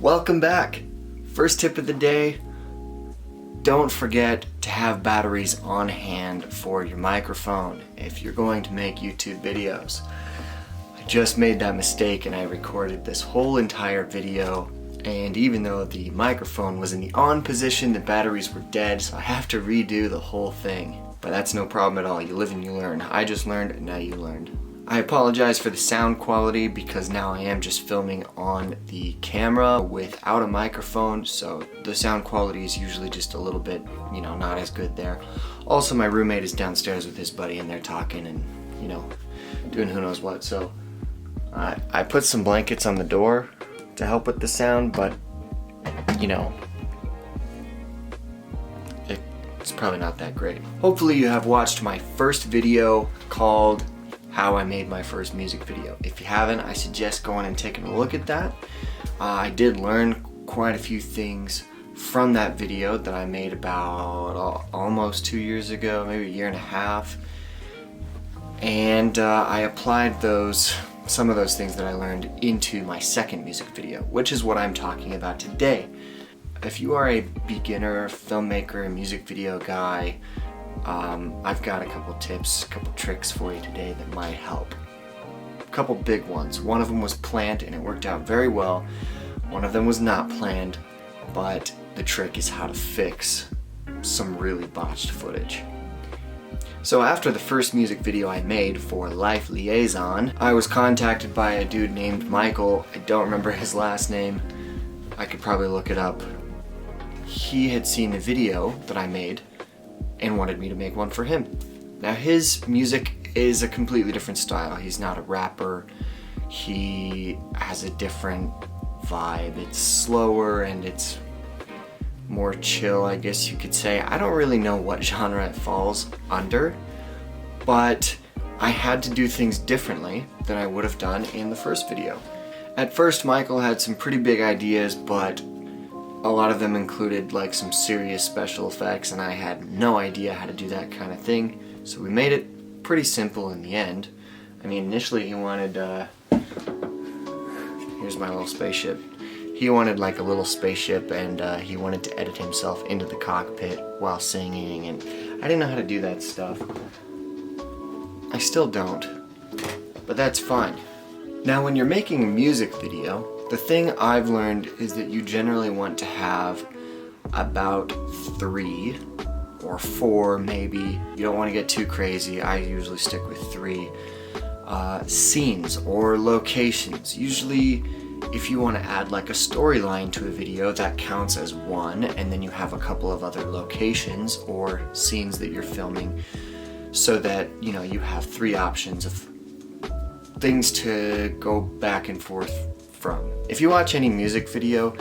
Welcome back. First tip of the day, don't forget to have batteries on hand for your microphone if you're going to make YouTube videos. I just made that mistake and I recorded this whole entire video, and even though the microphone was in the on position, the batteries were dead, so I have to redo the whole thing. But that's no problem at all. You live and you learn. I just learned, and now you learned. I apologize for the sound quality because now I am just filming on the camera without a microphone, so the sound quality is usually just a little bit, not as good there. Also, my roommate is downstairs with his buddy and they're talking and, doing who knows what. So I put some blankets on the door to help with the sound, but, it's probably not that great. Hopefully you have watched my first video called How I Made My First Music Video. If you haven't, I suggest going and taking a look at that. I did learn quite a few things from that video that I made about almost 2 years ago, maybe a year and a half. And I applied some of those things that I learned into my second music video, which is what I'm talking about today. If you are a beginner filmmaker, music video guy, I've got a couple tips, a couple tricks for you today that might help. A couple big ones. One of them was planned and it worked out very well. One of them was not planned, but the trick is how to fix some really botched footage. So after the first music video I made for Life Liaison, I was contacted by a dude named Michael. I don't remember his last name. I could probably look it up. He had seen the video that I made and wanted me to make one for him. Now his music is a completely different style. He's not a rapper. He has a different vibe. It's slower and it's more chill, I guess you could say. I don't really know what genre it falls under, but I had to do things differently than I would have done in the first video. At first, Michael had some pretty big ideas, but a lot of them included like some serious special effects, and I had no idea how to do that kind of thing. So we made it pretty simple in the end. I mean, initially he wanted, here's my little spaceship. He wanted like a little spaceship, and he wanted to edit himself into the cockpit while singing, and I didn't know how to do that stuff. I still don't, but that's fine. Now when you're making a music video, the thing I've learned is that you generally want to have about 3 or 4 maybe. You don't want to get too crazy. I usually stick with 3 scenes or locations. Usually if you want to add like a storyline to a video, that counts as 1, and then you have a couple of other locations or scenes that you're filming so that you have 3 options of things to go back and forth from. If you watch any music video,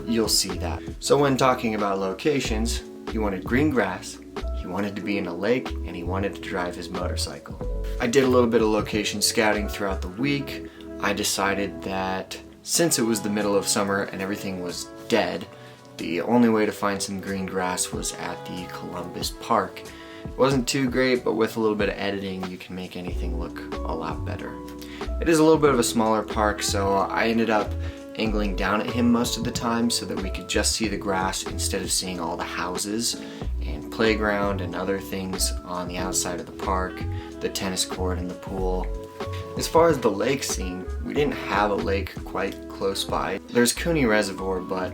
you'll see that. So when talking about locations, he wanted green grass, he wanted to be in a lake, and he wanted to drive his motorcycle. I did a little bit of location scouting throughout the week. I decided that since it was the middle of summer and everything was dead, the only way to find some green grass was at the Columbus Park. It wasn't too great, but with a little bit of editing, you can make anything look a lot better. It is a little bit of a smaller park, so I ended up angling down at him most of the time so that we could just see the grass instead of seeing all the houses and playground and other things on the outside of the park, the tennis court and the pool. As far as the lake scene, we didn't have a lake quite close by. There's Cooney Reservoir, but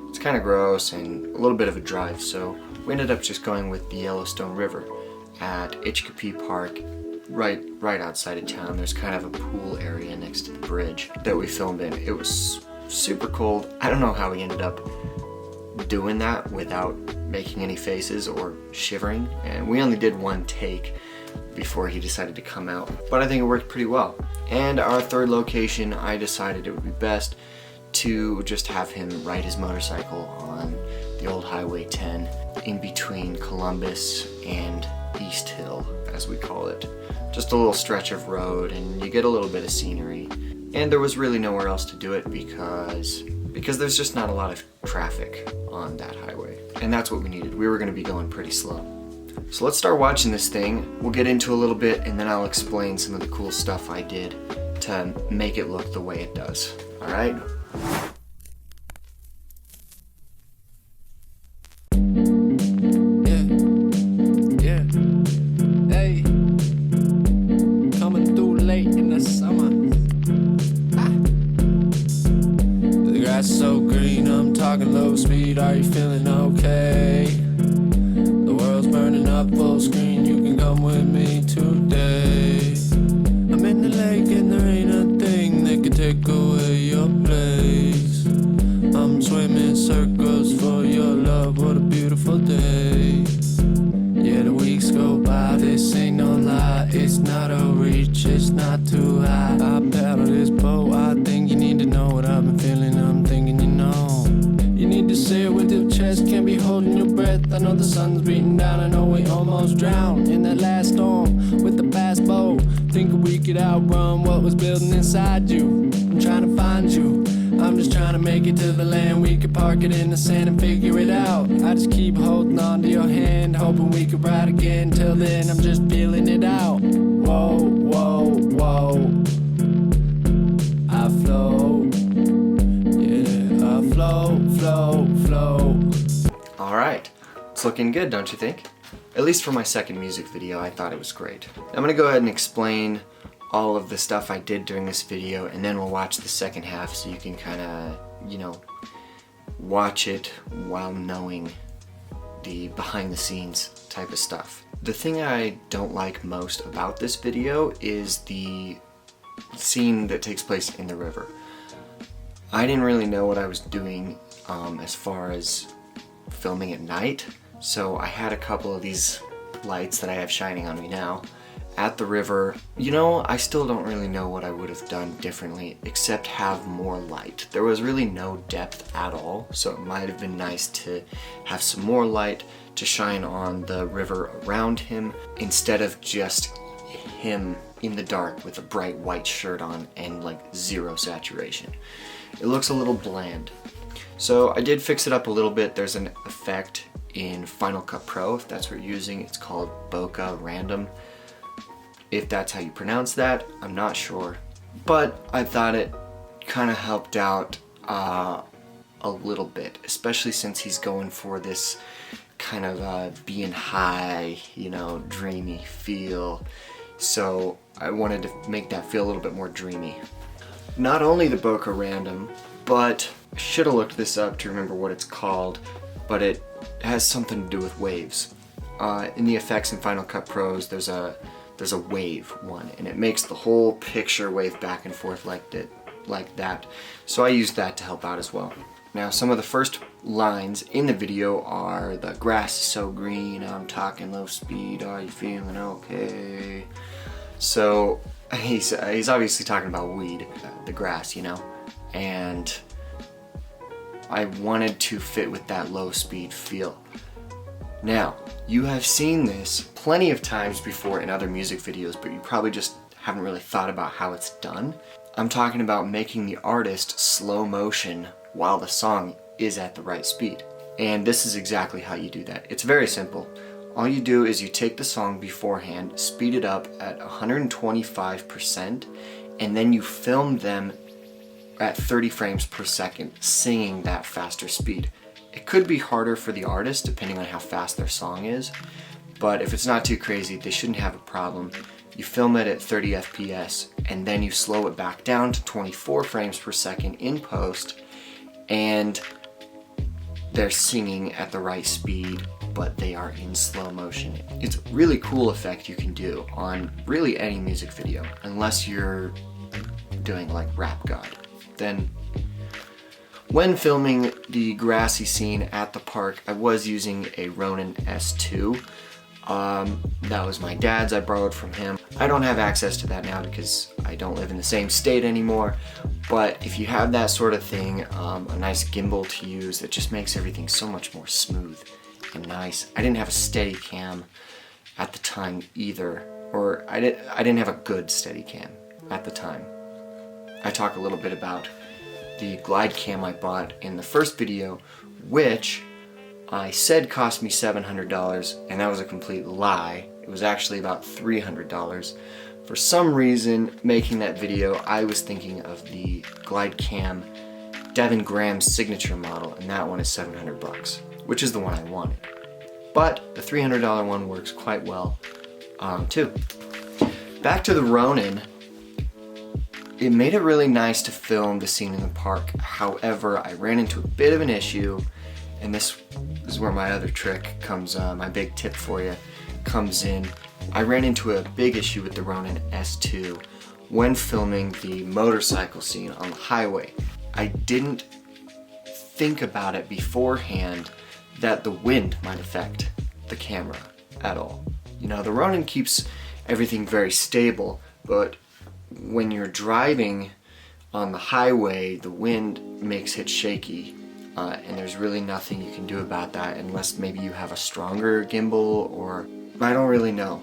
it's kind of gross and a little bit of a drive, so we ended up just going with the Yellowstone River at Itchkapee Park, right outside of town. There's kind of a pool area next to the bridge that we filmed in. It was super cold. I don't know how we ended up doing that without making any faces or shivering, and we only did 1 take before he decided to come out, but I think it worked pretty well. And our third location, I decided it would be best to just have him ride his motorcycle on the old Highway 10 in between Columbus and East Hill, as we call it. Just a little stretch of road, and you get a little bit of scenery. And there was really nowhere else to do it because there's just not a lot of traffic on that highway. And that's what we needed. We were going to be going pretty slow. So let's start watching this thing. We'll get into a little bit, and then I'll explain some of the cool stuff I did to make it look the way it does. Alright? grass so green, I'm talking low speed, are you feeling okay? The world's burning up full screen, you can come with me today. I'm in the lake and there ain't a thing that can take away your place. I'm swimming circles for your love, what a beautiful day. Yeah, the weeks go by, this ain't no lie. It's not a reach, it's not too high. I paddle this boat, I think you need to know what I've been feeling, I'm thinking you know. You need to say it with your chest, can't be holding your breath. I know the sun's beating down, I know we almost drowned in that last storm with the fast boat. Thinking we could outrun what was building inside you. I'm trying to find you, I'm just trying to make it to the land. We could park it in the sand and figure it out. I just keep holding on to your hand, hoping we could ride again. Till then, I'm just feeling it out. Whoa, whoa, whoa. I flow. Yeah, I flow, flow, flow. Alright, it's looking good, don't you think? At least for my second music video, I thought it was great. I'm gonna go ahead and explain all of the stuff I did during this video, and then we'll watch the second half so you can kinda, you know, watch it while knowing the behind the scenes type of stuff. The thing I don't like most about this video is the scene that takes place in the river. I didn't really know what I was doing as far as filming at night, so I had a couple of these lights that I have shining on me now at the river. You know, I still don't really know what I would have done differently except have more light. There was really no depth at all, so it might have been nice to have some more light to shine on the river around him instead of just him in the dark with a bright white shirt on and like zero saturation. It looks a little bland. So I did fix it up a little bit. There's an effect in Final Cut Pro, if that's what you're using. It's called bokeh random. If that's how you pronounce that, I'm not sure. But I thought it kind of helped out a little bit, especially since he's going for this kind of being high, you know, dreamy feel. So I wanted to make that feel a little bit more dreamy. Not only the bokeh random, but I should have looked this up to remember what it's called, but it has something to do with waves. In the effects in Final Cut Pros, there's a wave one, and it makes the whole picture wave back and forth like that. So I used that to help out as well. Now, some of the first lines in the video are, the grass is so green, I'm talking low speed, are you feeling okay? So he's obviously talking about weed, the grass, you know, and I wanted to fit with that low speed feel. Now, you have seen this plenty of times before in other music videos, but you probably just haven't really thought about how it's done. I'm talking about making the artist slow motion while the song is at the right speed. And this is exactly how you do that. It's very simple. All you do is you take the song beforehand, speed it up at 125%, and then you film them at 30 frames per second, singing that faster speed. It could be harder for the artist depending on how fast their song is, but if it's not too crazy, they shouldn't have a problem. You film it at 30 FPS, and then you slow it back down to 24 frames per second in post, and they're singing at the right speed, but they are in slow motion. It's a really cool effect you can do on really any music video, unless you're doing like Rap God. Then, when filming the grassy scene at the park, I was using a Ronin S2. That was my dad's, I borrowed from him. I don't have access to that now because I don't live in the same state anymore, but if you have that sort of thing, a nice gimbal to use that just makes everything so much more smooth and nice. I didn't have a steady cam at the time either, or I didn't have a good steady cam at the time. I talk a little bit about the glide cam I bought in the first video, which I said cost me $700, and that was a complete lie. It was actually about $300. For some reason, making that video, I was thinking of the glide cam Devin Graham's signature model, and that one is $700, which is the one I wanted. But the $300 one works quite well too. Back to the Ronin. It made it really nice to film the scene in the park. However, I ran into a bit of an issue, and this is where my other trick comes, my big tip for you comes in. I ran into a big issue with the Ronin S2 when filming the motorcycle scene on the highway. I didn't think about it beforehand that the wind might affect the camera at all. You know, the Ronin keeps everything very stable, but when you're driving on the highway, the wind makes it shaky, and there's really nothing you can do about that unless maybe you have a stronger gimbal, or I don't really know.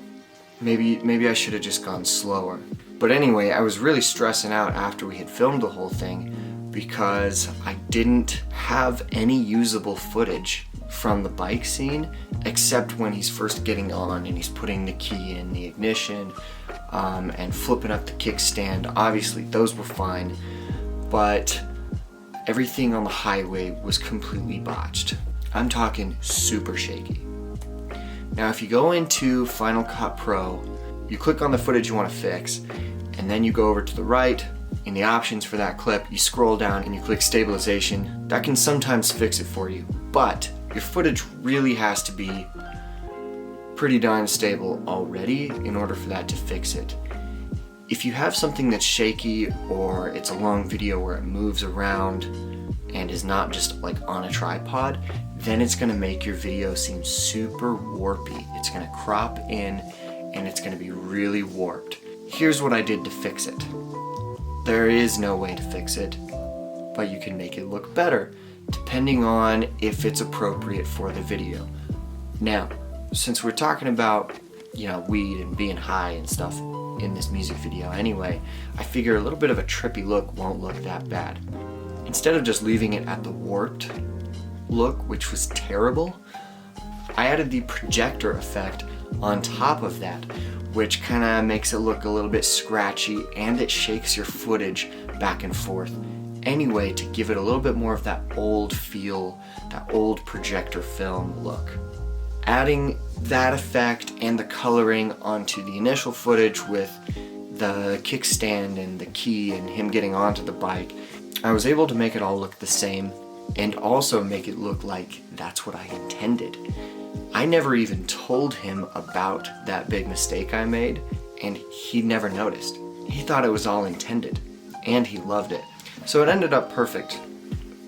Maybe I should have just gone slower. But anyway, I was really stressing out after we had filmed the whole thing because I didn't have any usable footage from the bike scene except when he's first getting on and he's putting the key in the ignition and flipping up the kickstand. Obviously those were fine, but everything on the highway was completely botched. I'm talking super shaky. Now if you go into Final Cut Pro, you click on the footage you want to fix, and then you go over to the right in the options for that clip, you scroll down and you click stabilization. That can sometimes fix it for you, but your footage really has to be pretty darn stable already in order for that to fix it. If you have something that's shaky, or it's a long video where it moves around and is not just like on a tripod, then it's gonna make your video seem super warpy. It's gonna crop in and it's gonna be really warped. Here's what I did to fix it. There is no way to fix it, but you can make it look better depending on if it's appropriate for the video. Now, since we're talking about, you know, weed and being high and stuff in this music video anyway, I figure a little bit of a trippy look won't look that bad. Instead of just leaving it at the warped look, which was terrible, I added the projector effect on top of that, which kind of makes it look a little bit scratchy, and it shakes your footage back and forth anyway to give it a little bit more of that old feel, that old projector film look. Adding that effect and the coloring onto the initial footage with the kickstand and the key and him getting onto the bike, I was able to make it all look the same and also make it look like that's what I intended. I never even told him about that big mistake I made, and he never noticed. He thought it was all intended, and he loved it. So it ended up perfect.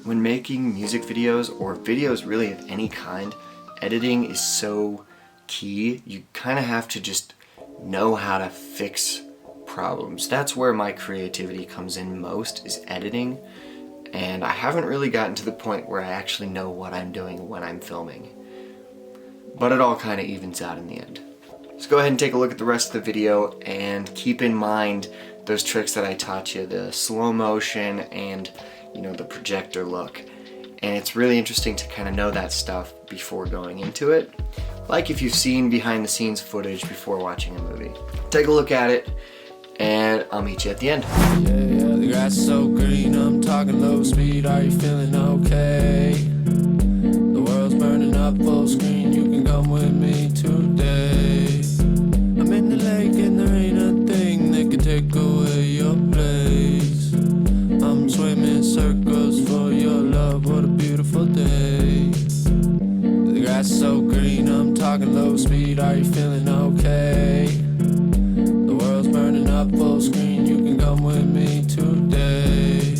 When making music videos, or videos really of any kind, editing is so key. You kind of have to just know how to fix problems. That's where my creativity comes in most, is editing. And I haven't really gotten to the point where I actually know what I'm doing when I'm filming. But it all kind of evens out in the end. So go ahead and take a look at the rest of the video and keep in mind those tricks that I taught you, the slow motion and, you know, the projector look. And it's really interesting to kind of know that stuff before going into it. Like if you've seen behind the scenes footage before watching a movie. Take a look at it, and I'll meet you at the end. Yeah, the grass is so green, I'm talking low speed, are you feeling okay? The world's burning up full screen, you can come with me today. I'm in the lake and there ain't a thing that can take away your place. I'm swimming circles for your love, what a beautiful day. The grass is so green, I'm talking low speed, are you feeling okay? The world's burning up full screen, you can come with me today.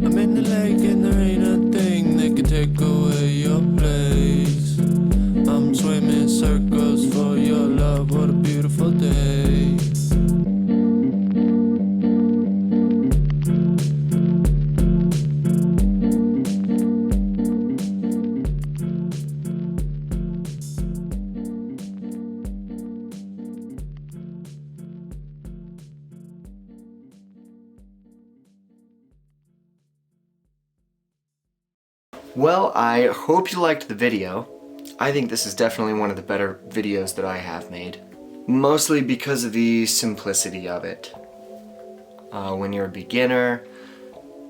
I'm in the lake and there ain't a thing that can take away your place. I'm swimming circles for your love, what a beautiful day. Well, I hope you liked the video. I think this is definitely one of the better videos that I have made. Mostly because of the simplicity of it. When you're a beginner,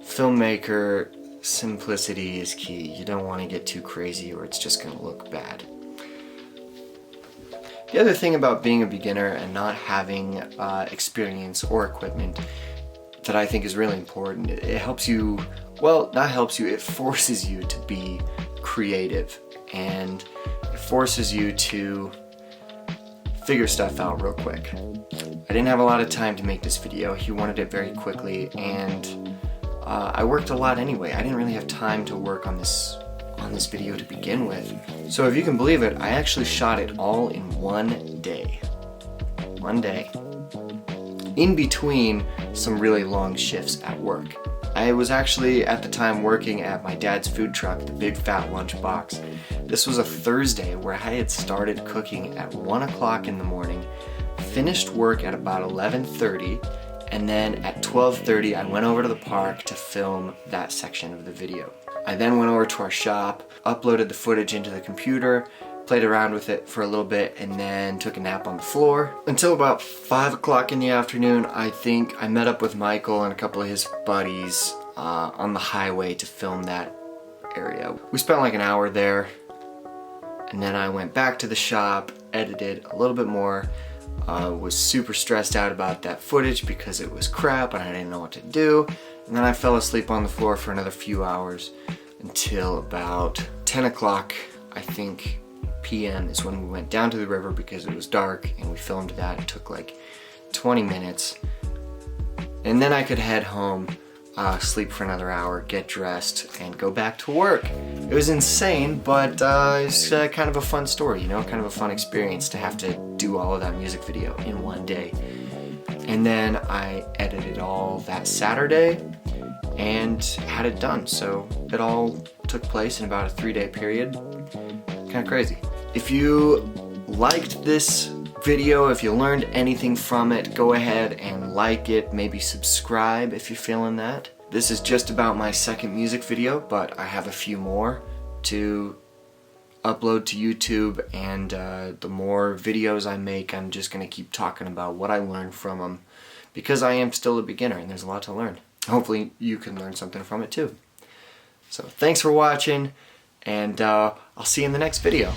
filmmaker, simplicity is key. You don't want to get too crazy or it's just going to look bad. The other thing about being a beginner and not having experience or equipment, that I think is really important. It helps you, well, not helps you, it forces you to be creative, and it forces you to figure stuff out real quick. I didn't have a lot of time to make this video. He wanted it very quickly, and I worked a lot anyway. I didn't really have time to work on this video to begin with. So if you can believe it, I actually shot it all in one day. One day. In between some really long shifts at work. I was actually at the time working at my dad's food truck, the Big Fat Lunch Box. This was a Thursday where I had started cooking at 1 o'clock in the morning, finished work at about 11:30, and then at 12:30 I went over to the park to film that section of the video. I then went over to our shop, uploaded the footage into the computer, played around with it for a little bit, and then took a nap on the floor. Until about 5 o'clock in the afternoon, I think I met up with Michael and a couple of his buddies on the highway to film that area. We spent like an hour there, and then I went back to the shop, edited a little bit more, was super stressed out about that footage because it was crap and I didn't know what to do, and then I fell asleep on the floor for another few hours until about 10 o'clock, I think, p.m. is when we went down to the river because it was dark, and we filmed that. It took like 20 minutes, and then I could head home, sleep for another hour, get dressed, and go back to work. It was insane, but it's kind of a fun story, you know, kind of a fun experience to have to do all of that music video in one day. And then I edited all that Saturday and had it done, so it all took place in about a 3-day period. Kind of crazy. If you liked this video, if you learned anything from it, go ahead and like it, maybe subscribe if you're feeling that. This is just about my second music video, but I have a few more to upload to YouTube, and the more videos I make, I'm just going to keep talking about what I learned from them, because I am still a beginner and there's a lot to learn. Hopefully you can learn something from it too. So thanks for watching, and I'll see you in the next video.